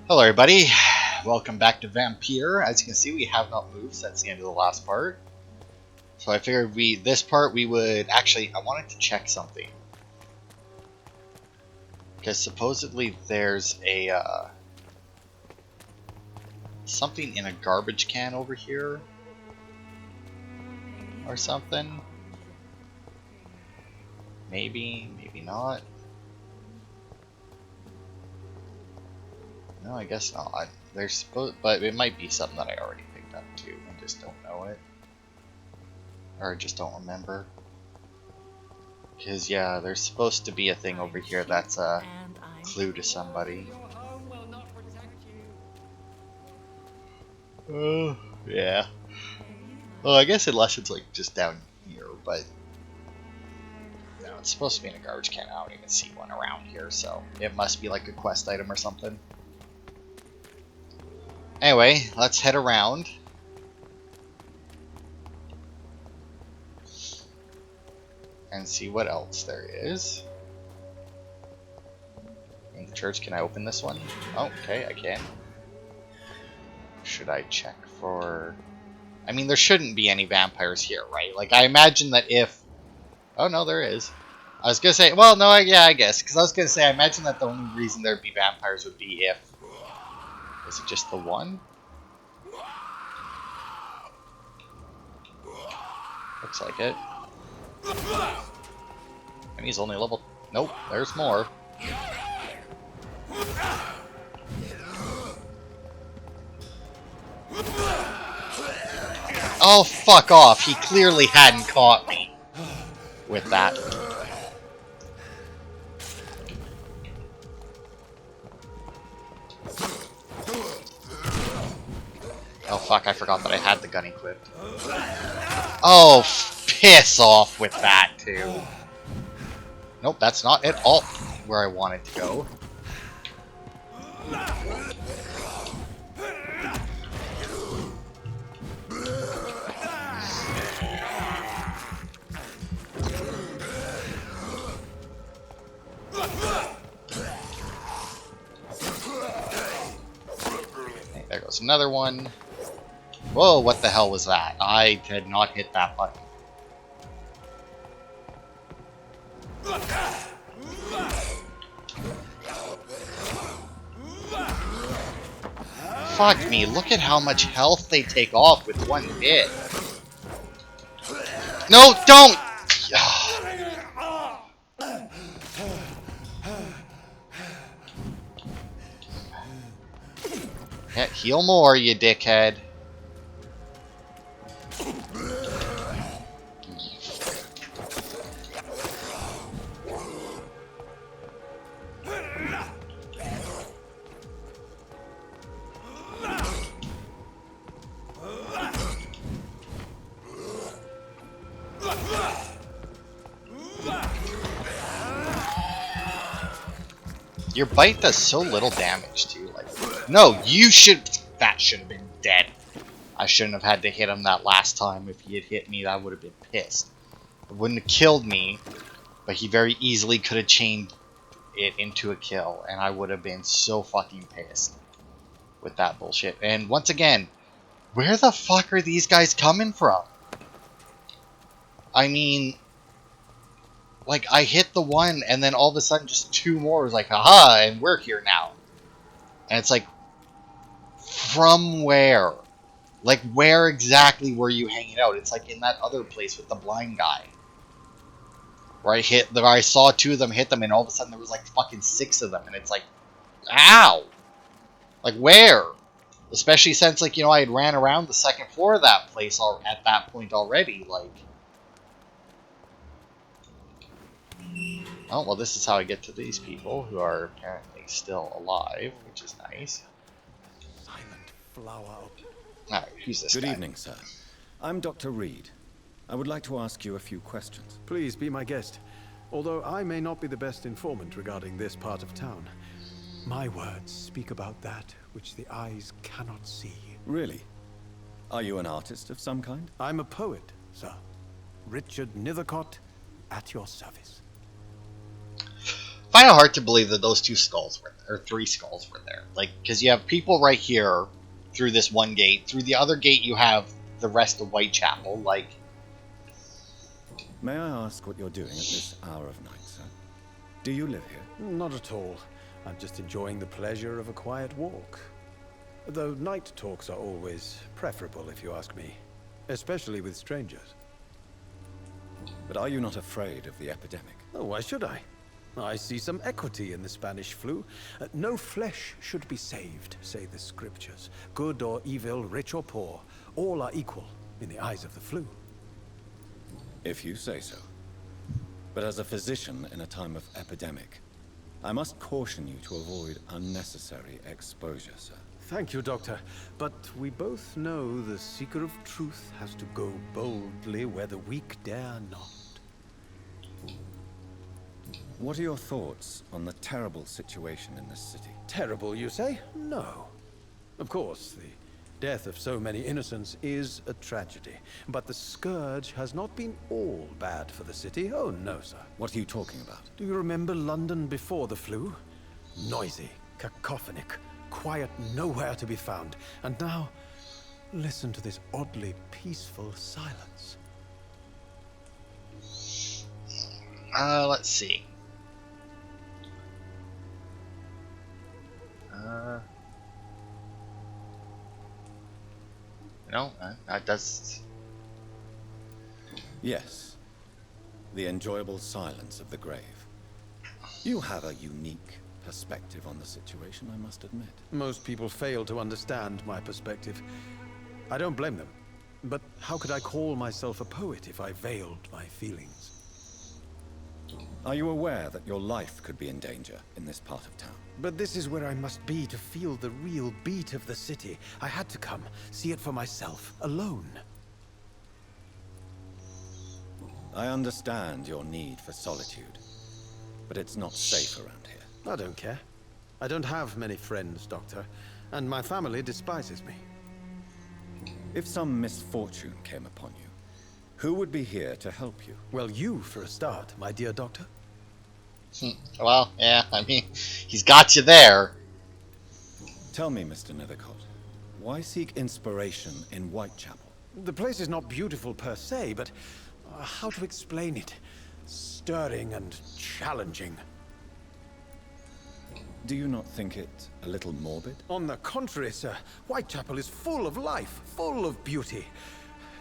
Hello everybody, welcome back to Vampyr. As you can see, we have not moved since the end of the last part. So I figured this part we would actually, I wanted to check something. Because supposedly there's a, something in a garbage can over here. Or something. Maybe, maybe not. No, I guess not. There's supposed, but it might be something that I already picked up too. I just don't know it, or I just don't remember. Because yeah, there's supposed to be a thing over here that's a clue to somebody. Oh yeah. Well, I guess unless it's like just down here, but no, it's supposed to be in a garbage can. I don't even see one around here, so it must be like a quest item or something. Anyway, let's head around. And see what else there is. In the church, can I open this one? Oh, okay, I can. Should I check for... I mean, there shouldn't be any vampires here, right? Like, I imagine that if... Oh, no, there is. I was gonna say... Well, no, yeah, I guess. Because I was gonna say, I imagine that the only reason there'd be vampires would be if... Is it just the one? Looks like it. And he's only level... Nope, there's more. Oh, fuck off. He clearly hadn't caught me with that. Oh, fuck, I forgot that I had the gun equipped. Oh, piss off with that, too. Nope, that's not at all where I wanted to go. Okay, there goes another one. Whoa, what the hell was that? I did not hit that button. Fuck me, look at how much health they take off with one hit. No, don't! Yeah, heal more, you dickhead. Your bite does so little damage too. Like, no, you should. That should have been dead. I shouldn't have had to hit him that last time. If he had hit me, I would have been pissed. It wouldn't have killed me, but he very easily could have chained it into a kill, and I would have been so fucking pissed with that bullshit. And once again, where the fuck are these guys coming from? I mean, like, I hit the one, and then all of a sudden just two more was like, haha, and we're here now. And it's like, from where? Like, where exactly were you hanging out? It's like in that other place with the blind guy. Where I saw two of them hit them, and all of a sudden there was like fucking 6 of them, and it's like, ow! Like, where? Especially since, like, you know, I had ran around the second floor of that place at that point already, like... Oh, well, this is how I get to these people, who are apparently still alive, which is nice. Silent flower. Alright, who's this guy? Good evening, sir. I'm Dr. Reed. I would like to ask you a few questions. Please be my guest. Although I may not be the best informant regarding this part of town, my words speak about that which the eyes cannot see. Really? Are you an artist of some kind? I'm a poet, sir. Richard Nethercott, at your service. find it hard to believe that those two skulls were there, or three skulls were there. Like, because you have people right here through this one gate. Through the other gate, you have the rest of Whitechapel. Like, May I ask what you're doing at this hour of night, sir? Do you live here? Not at all. I'm just enjoying the pleasure of a quiet walk. Though night talks are always preferable, if you ask me. Especially with strangers. But are you not afraid of the epidemic? Oh, why should I? I see some equity in the Spanish flu. No flesh should be saved, say the scriptures. Good or evil, rich or poor, all are equal in the eyes of the flu. If you say so. But as a physician in a time of epidemic, I must caution you to avoid unnecessary exposure, sir. Thank you, Doctor. But we both know the seeker of truth has to go boldly where the weak dare not. What are your thoughts on the terrible situation in this city? Terrible, you say? No. Of course, the death of so many innocents is a tragedy. But the scourge has not been all bad for the city. Oh, no, sir. What are you talking about? Do you remember London before the flu? Noisy, cacophonic, quiet nowhere to be found. And now, listen to this oddly peaceful silence. let's see. No, that does. Yes. The enjoyable silence of the grave. You have a unique perspective on the situation, I must admit. Most people fail to understand my perspective. I don't blame them. But how could I call myself a poet if I veiled my feelings? Are you aware that your life could be in danger in this part of town? But this is where I must be to feel the real beat of the city. I had to come, see it for myself, alone. I understand your need for solitude, but it's not safe around here. I don't care. I don't have many friends, Doctor, and my family despises me. If some misfortune came upon you, who would be here to help you? Well, you for a start, my dear Doctor. Well, yeah, I mean, he's got you there. Tell me, Mr. Nethercott, why seek inspiration in Whitechapel? The place is not beautiful per se, but how to explain it? Stirring and challenging. Do you not think it a little morbid? On the contrary, sir. Whitechapel is full of life, full of beauty.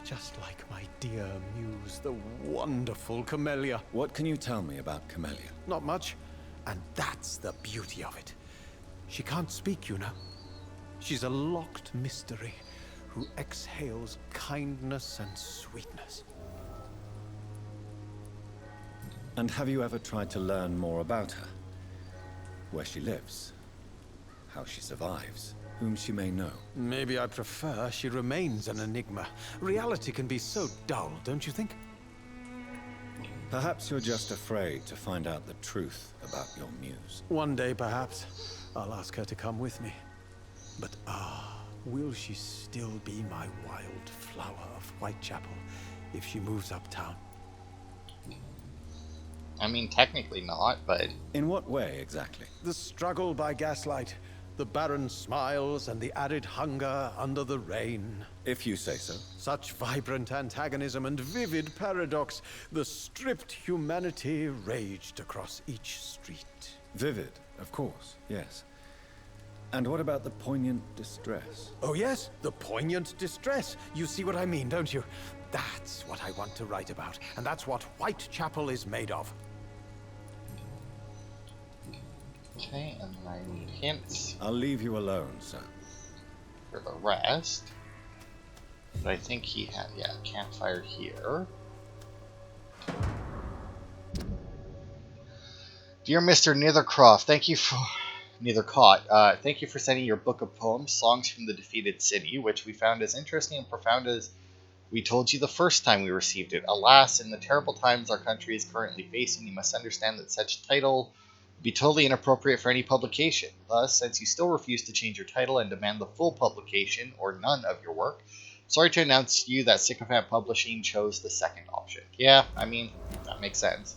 Just like my dear muse, the wonderful Camellia. What can you tell me about Camellia? Not much, and that's the beauty of it. She can't speak, you know. She's a locked mystery who exhales kindness and sweetness. And have you ever tried to learn more about her? Where she lives, how she survives, whom she may know? Maybe I prefer she remains an enigma. Reality can be so dull, don't you think? Perhaps you're just afraid to find out the truth about your muse. One day, perhaps, I'll ask her to come with me. But will she still be my wild flower of Whitechapel if she moves uptown? I mean, technically not, but... In what way, exactly? The struggle by gaslight, the barren smiles, and the arid hunger under the rain. If you say so. Such vibrant antagonism and vivid paradox, the stripped humanity raged across each street. Vivid, of course, yes. And what about the poignant distress? Oh yes, the poignant distress. You see what I mean, don't you? That's what I want to write about, and that's what Whitechapel is made of. Okay, and then I need hints I'll leave you alone, sir. for the rest. But I think he had, yeah, campfire here. Dear Mr. Nethercroft, thank you for... Nethercott, thank you for sending your book of poems, Songs from the Defeated City, which we found as interesting and profound as we told you the first time we received it. Alas, in the terrible times our country is currently facing, you must understand that such title would be totally inappropriate for any publication. Thus, since you still refuse to change your title and demand the full publication, or none of your work, sorry to announce to you that Sycophant Publishing chose the second option. Yeah, I mean, that makes sense.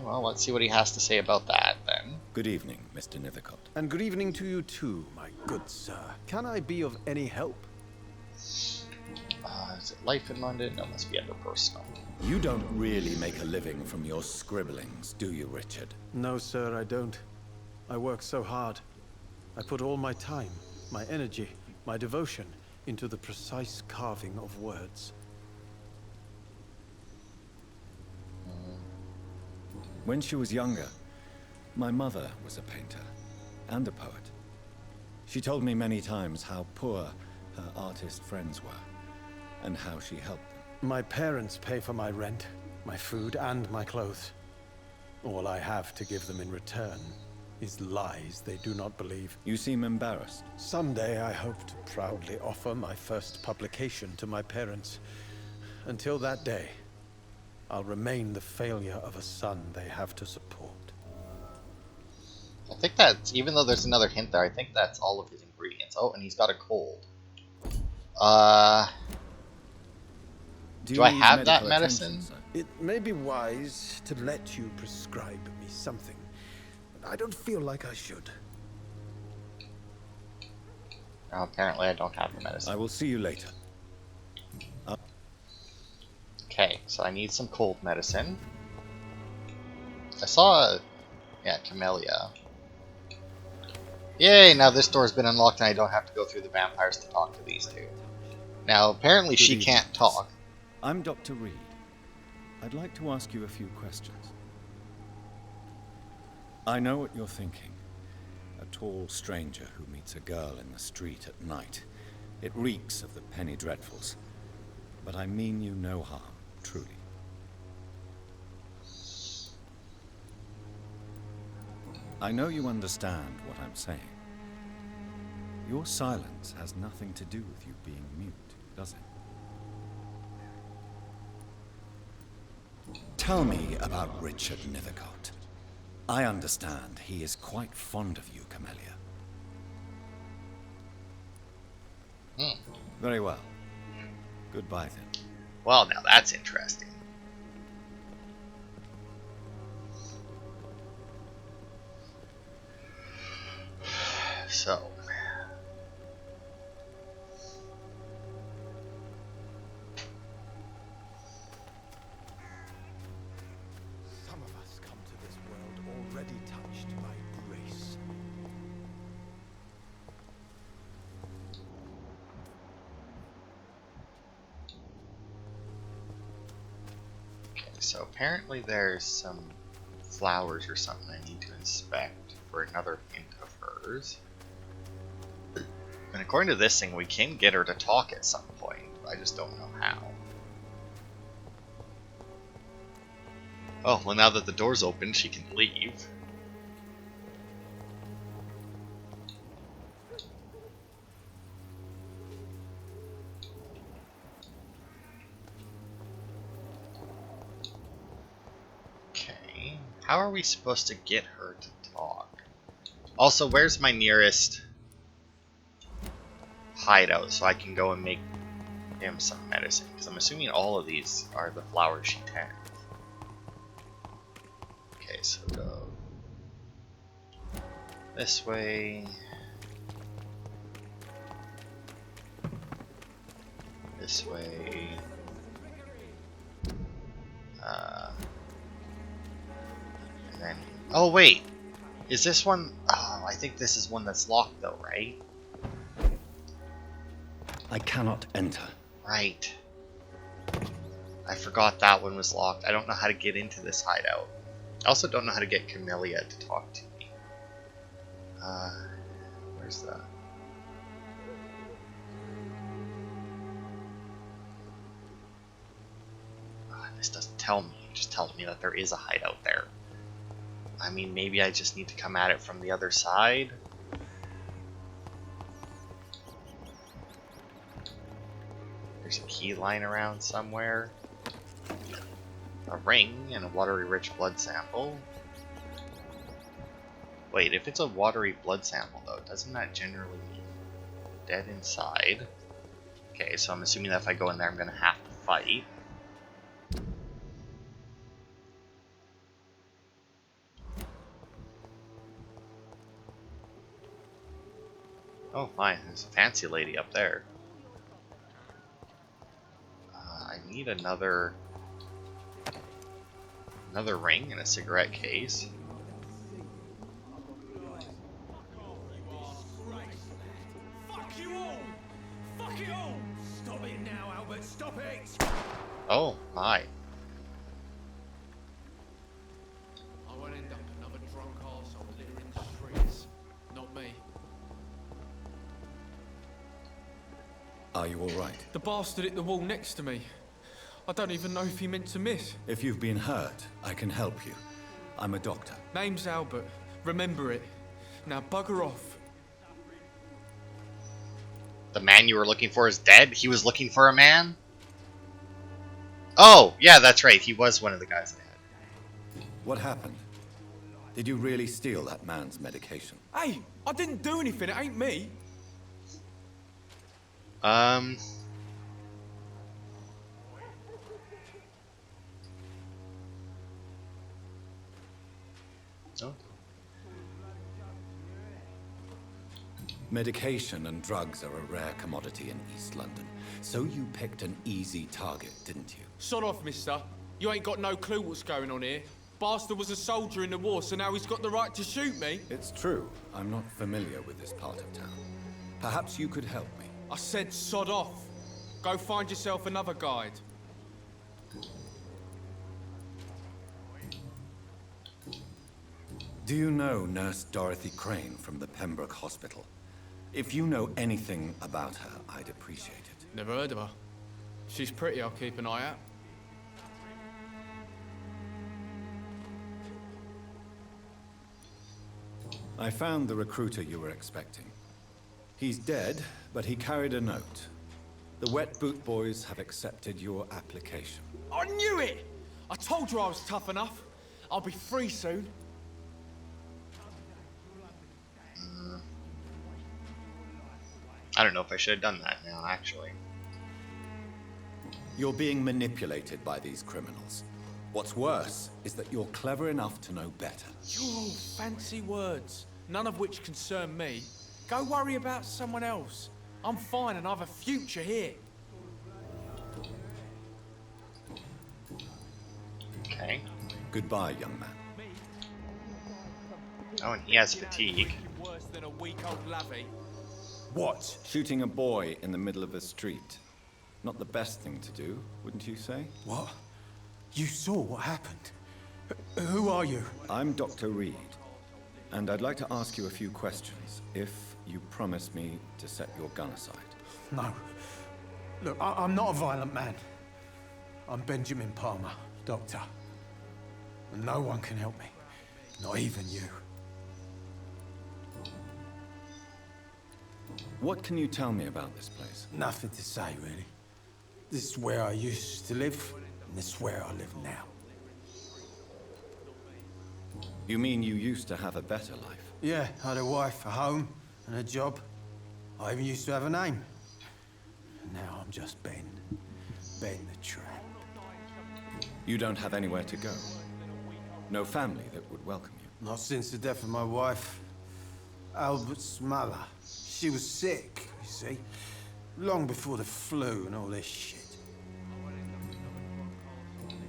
Well, let's see what he has to say about that, then. Good evening, Mr. Nithercott. And good evening to you too, my good sir. Can I be of any help? Is it life in London? No, must be under personal. You don't really make a living from your scribblings, do you, Richard? No, sir, I don't. I work so hard. I put all my time, my energy, my devotion into the precise carving of words. When she was younger, my mother was a painter and a poet. She told me many times how poor her artist friends were and how she helped them. My parents pay for my rent, my food, and my clothes. All I have to give them in return is lies they do not believe. You seem embarrassed. Someday I hope to proudly offer my first publication to my parents. Until that day, I'll remain the failure of a son they have to support. I think that's, even though there's another hint there, I think that's all of his ingredients. Oh, and he's got a cold. Do I need have that medical medicine? attention, sir? It may be wise to let you prescribe me something. I don't feel like I should. No, apparently I don't have the medicine. I will see you later. Okay, so I need some cold medicine. I saw, yeah, camellia. Yay, now this door's been unlocked and I don't have to go through the vampires to talk to these two. Now, apparently Good she evening, can't miss. talk. I'm Dr. Reed. I'd like to ask you a few questions. I know what you're thinking. A tall stranger who meets a girl in the street at night. It reeks of the penny dreadfuls. But I mean you no harm, truly. I know you understand what I'm saying. Your silence has nothing to do with you being mute, does it? Tell me about Richard Nithercott. I understand he is quite fond of you, Camellia. Very well. Goodbye then. Well, now that's interesting. So, Some of us come to this world already touched by grace. okay, so apparently there's some flowers or something I need to inspect for another hint of hers. And according to this thing, we can get her to talk at some point. I just don't know how. Oh, well, now that the door's open, she can leave. Okay. How are we supposed to get her to talk? Also, where's my nearest hideout so I can go and make him some medicine? Because I'm assuming all of these are the flowers she tends. Okay, so go this way. This way. And then... Oh, wait! Is this one... Oh, I think this is one that's locked, though, right? I cannot enter. Right. I forgot that one was locked. I don't know how to get into this hideout. I also don't know how to get Camellia to talk to me. Where's the... This doesn't tell me. It just tells me that there is a hideout there. I mean, maybe I just need to come at it from the other side. There's a key lying around somewhere. A ring and a watery rich blood sample. Wait, if it's a watery blood sample though, doesn't that generally mean dead inside? Okay, so I'm assuming that if I go in there I'm gonna have to fight. Oh, fine. There's a fancy lady up there. I need another ring and a cigarette case. Fuck you all! Fuck it all! Stop it now, Albert! Stop it! Oh, my. I won't end up another drunk arsehole littering the streets. Not me. Are you all right? The bastard hit the wall next to me. I don't even know if he meant to miss. If you've been hurt, I can help you. I'm a doctor. Name's Albert. Remember it. Now bugger off. The man you were looking for is dead? He was looking for a man? Oh, yeah, that's right. He was one of the guys I had. What happened? Did you really steal that man's medication? Hey, I didn't do anything. It ain't me. Oh. Medication and drugs are a rare commodity in East London. So you picked an easy target, didn't you? Sod off, mister. You ain't got no clue what's going on here. Bastard was a soldier in the war, so now he's got the right to shoot me. It's true. I'm not familiar with this part of town. Perhaps you could help me. I said sod off. Go find yourself another guide. Do you know Nurse Dorothy Crane from the Pembroke Hospital? If you know anything about her, I'd appreciate it. Never heard of her. She's pretty, I'll keep an eye out. I found the recruiter you were expecting. He's dead, but he carried a note. The Wet Boot Boys have accepted your application. I knew it! I told you I was tough enough. I'll be free soon. I don't know if I should have done that now, actually. You're being manipulated by these criminals. What's worse is that you're clever enough to know better. You're all fancy words, none of which concern me. Go worry about someone else. I'm fine and I have a future here. Okay. Goodbye, young man. Oh, and he has fatigue. Worse than a week-old lavvy. What? Shooting a boy in the middle of the street. Not the best thing to do, wouldn't you say? What? You saw what happened? Who are you? I'm Dr. Reed, and I'd like to ask you a few questions, if you promise me to set your gun aside. No. Look, I'm not a violent man. I'm Benjamin Palmer, doctor. And no one can help me. Not even you. What can you tell me about this place? Nothing to say, really. This is where I used to live, and this is where I live now. You mean you used to have a better life? Yeah, I had a wife, a home, and a job. I even used to have a name. And now I'm just Ben. Ben the Tramp. You don't have anywhere to go? No family that would welcome you? Not since the death of my wife, Albert's mother. She was sick, you see. Long before the flu and all this shit.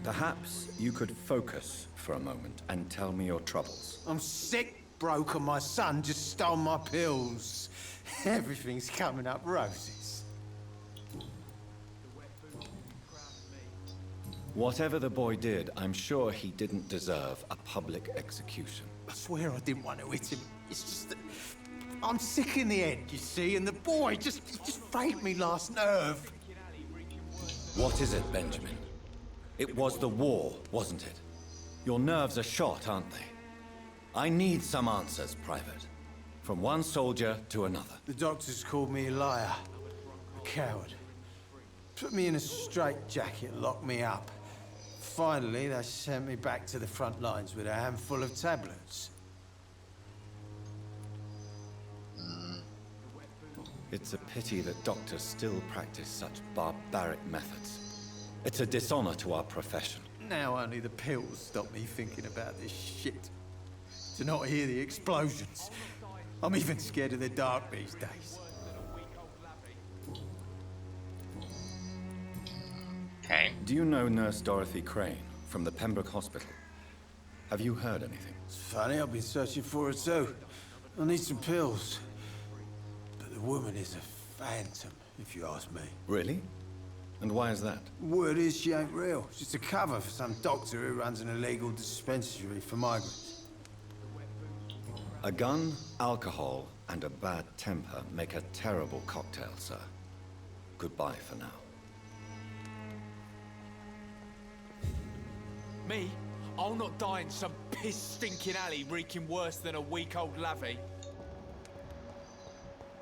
Perhaps you could focus for a moment and tell me your troubles. I'm sick, broke, and my son just stole my pills. Everything's coming up roses. Whatever the boy did, I'm sure he didn't deserve a public execution. I swear I didn't want to hit him. It's just that I'm sick in the head, you see, and the boy just frayed me last nerve. What is it, Benjamin? It was the war, wasn't it? Your nerves are shot, aren't they? I need some answers, Private. From one soldier to another. The doctors called me a liar, a coward. Put me in a straitjacket, locked me up. Finally, they sent me back to the front lines with a handful of tablets. It's a pity that doctors still practice such barbaric methods. It's a dishonor to our profession. Now only the pills stop me thinking about this shit. To not hear the explosions. I'm even scared of the dark these days. Do you know Nurse Dorothy Crane from the Pembroke Hospital? Have you heard anything? It's funny, I've been searching for her too. I need some pills. But the woman is a phantom, if you ask me. Really? And why is that? Word is she ain't real. She's just a cover for some doctor who runs an illegal dispensary for migrants. A gun, alcohol, and a bad temper make a terrible cocktail, sir. Goodbye for now. Me? I'll not die in some piss-stinking alley reeking worse than a week-old lavvy.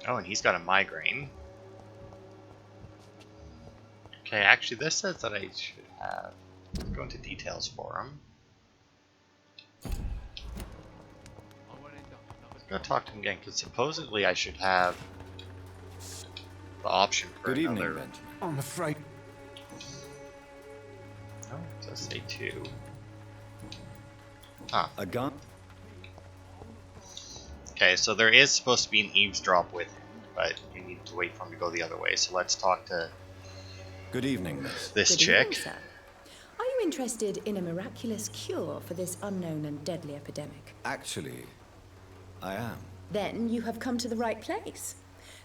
Oh, and he's got a migraine. Okay, actually, this says that I should have. Let's go into details for him. Let's go talk to him again, because supposedly I should have the option for Good another. evening, Benjamin. I'm afraid. Oh, it does say 2. Huh. A gun? Okay, so there is supposed to be an eavesdrop with him, but you need to wait for him to go the other way. So let's talk to Good evening, miss. this Good chick. evening, sir. Are you interested in a miraculous cure for this unknown and deadly epidemic? Actually, I am. Then you have come to the right place.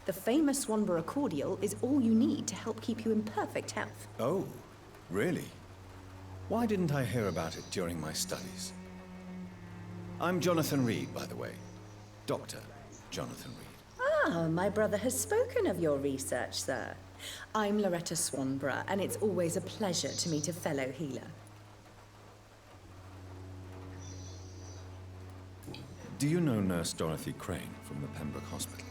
The famous Swanborough cordial is all you need to help keep you in perfect health. Oh, really? Why didn't I hear about it during my studies? I'm Jonathan Reed, by the way. Dr. Jonathan Reed. Ah, my brother has spoken of your research, sir. I'm Loretta Swanborough, and it's always a pleasure to meet a fellow healer. Do you know Nurse Dorothy Crane from the Pembroke Hospital?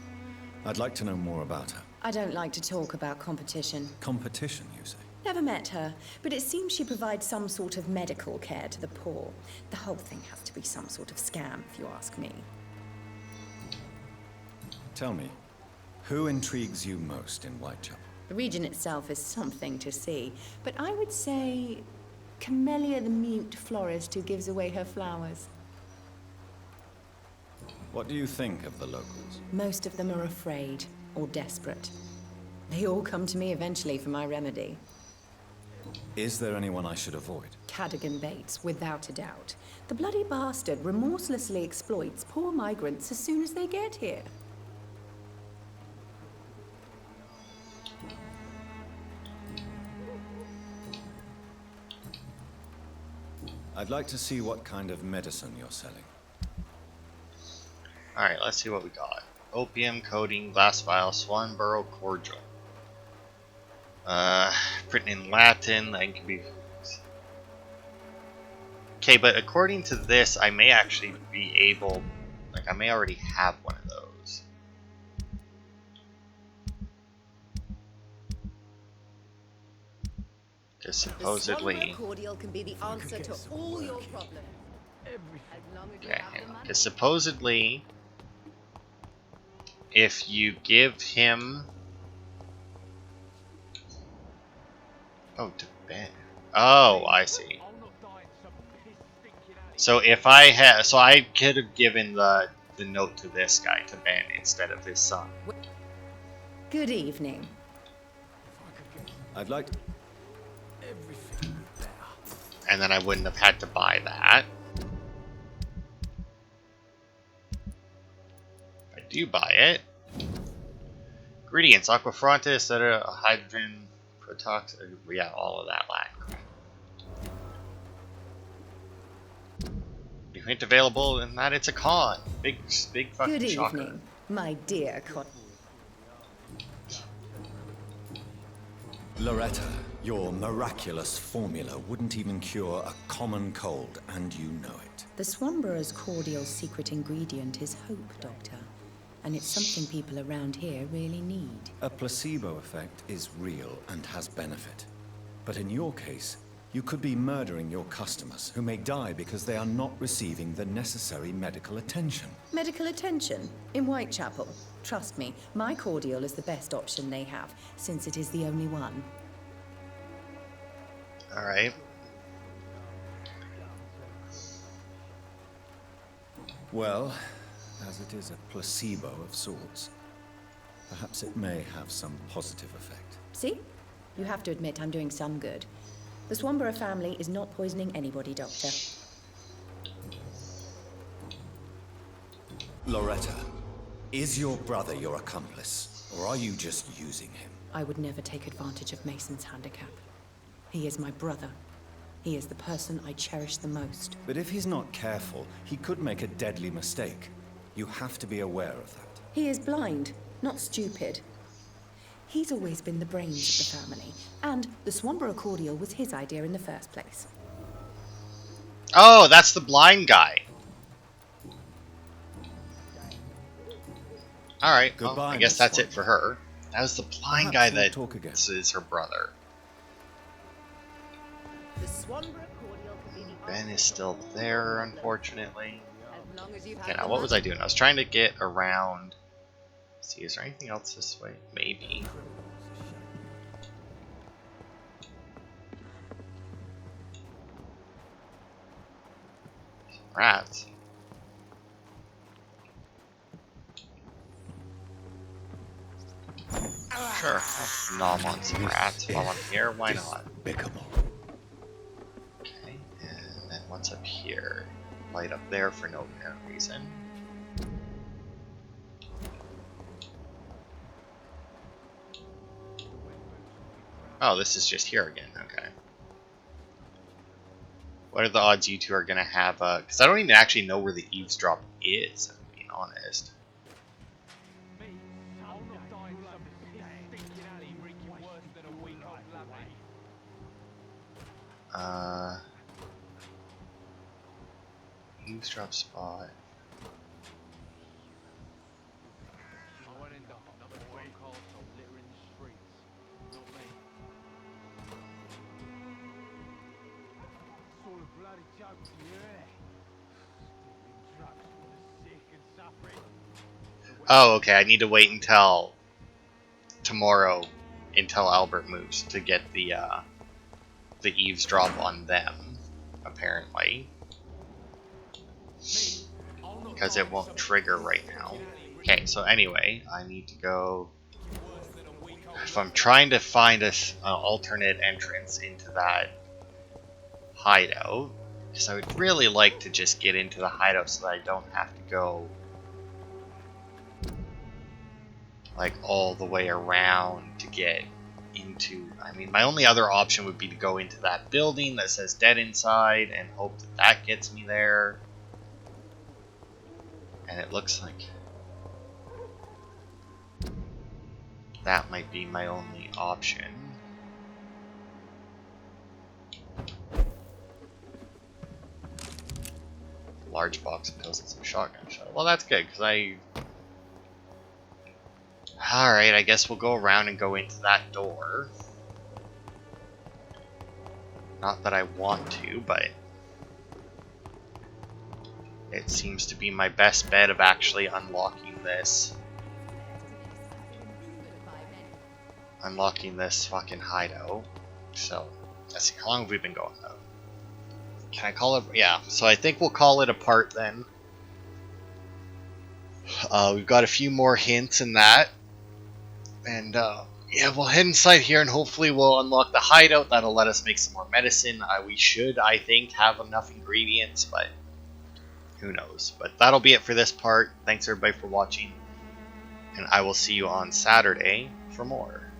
I'd like to know more about her. I don't like to talk about competition. Competition, you say? Never met her, but it seems she provides some sort of medical care to the poor. The whole thing has to be some sort of scam, if you ask me. Tell me, who intrigues you most in Whitechapel? The region itself is something to see, but I would say Camellia the mute florist who gives away her flowers. What do you think of the locals? Most of them are afraid or desperate. They all come to me eventually for my remedy. Is there anyone I should avoid? Cadogan Bates, without a doubt. The bloody bastard remorselessly exploits poor migrants as soon as they get here. I'd like to see what kind of medicine you're selling. Alright, let's see what we got. Opium, codeine, glass vial, Swanborough cordial. Written in Latin, that can be... Okay, but according to this, I may actually be able... Like, I may already have one of those. Because supposedly... The cordial can be the answer to all your problems. As long as you Okay, have the money. because supposedly... If you give him... Oh, to Ben. Oh, I see. So if I had... So I could have given the note to this guy, to Ben, instead of his son. Good evening. I'd like to... And then I wouldn't have had to buy that. I do buy it. Ingredients, aquafrontis, etc., hydrogen, protox, yeah, all of that Latin crap. New hint available in that it's a con. Big fucking Good shocker. evening, my dear Loretta, your miraculous formula wouldn't even cure a common cold, and you know it. The Swanborough's cordial's secret ingredient is hope, Doctor. And it's something people around here really need. A placebo effect is real and has benefit. But in your case, you could be murdering your customers who may die because they are not receiving the necessary medical attention. Medical attention in Whitechapel. Trust me, my cordial is the best option they have, since it is the only one. Alright. Well, as it is a placebo of sorts, perhaps it may have some positive effect. See? You have to admit I'm doing some good. The Swanborough family is not poisoning anybody, Doctor. Loretta, is your brother your accomplice, or are you just using him? I would never take advantage of Mason's handicap. He is my brother. He is the person I cherish the most. But if he's not careful, he could make a deadly mistake. You have to be aware of that. He is blind, not stupid. He's always been the brains of the family, and the Swanborough cordial was his idea in the first place. Oh, that's the blind guy. Alright, well, Goodbye, I guess Miss that's Swan. it for her. That was the blind Perhaps guy we'll that talk again. is her brother. The Swanborough cordial could be the Ben is still there, unfortunately. As long as you've Okay, had now the what was I money. doing? I was trying to get around... Let's see, is there anything else this way? Maybe. Rats. Sure, I'll nom on some rats while I'm here, why not? Despicable. Okay, and then what's up here? Light up there for no apparent reason. Oh, this is just here again, okay. What are the odds you two are gonna have, because I don't even actually know where the eavesdrop is, if I'm being honest. Eavesdrop spot. Oh, okay, I need to wait until tomorrow, until Albert moves, to get the eavesdrop on them, apparently. Because it won't trigger right now. Okay, so anyway, I need to go... If I'm trying to find an alternate entrance into that hideout, because I would really like to just get into the hideout so that I don't have to go like all the way around to get into... I mean, my only other option would be to go into that building that says dead inside and hope that that gets me there. And it looks like that might be my only option. Large box of pills and some shotgun shot. Well, that's good, because I... Alright, I guess we'll go around and go into that door. Not that I want to, but... It seems to be my best bet of actually unlocking this. Unlocking this fucking hideout. So, let's see, how long have we been going though? Can I call it? Yeah, so I think we'll call it a part then. We've got a few more hints in that. And, yeah, we'll head inside here and hopefully we'll unlock the hideout. That'll let us make some more medicine. We should, I think, have enough ingredients, but who knows. But that'll be it for this part. Thanks everybody for watching. And I will see you on Saturday for more.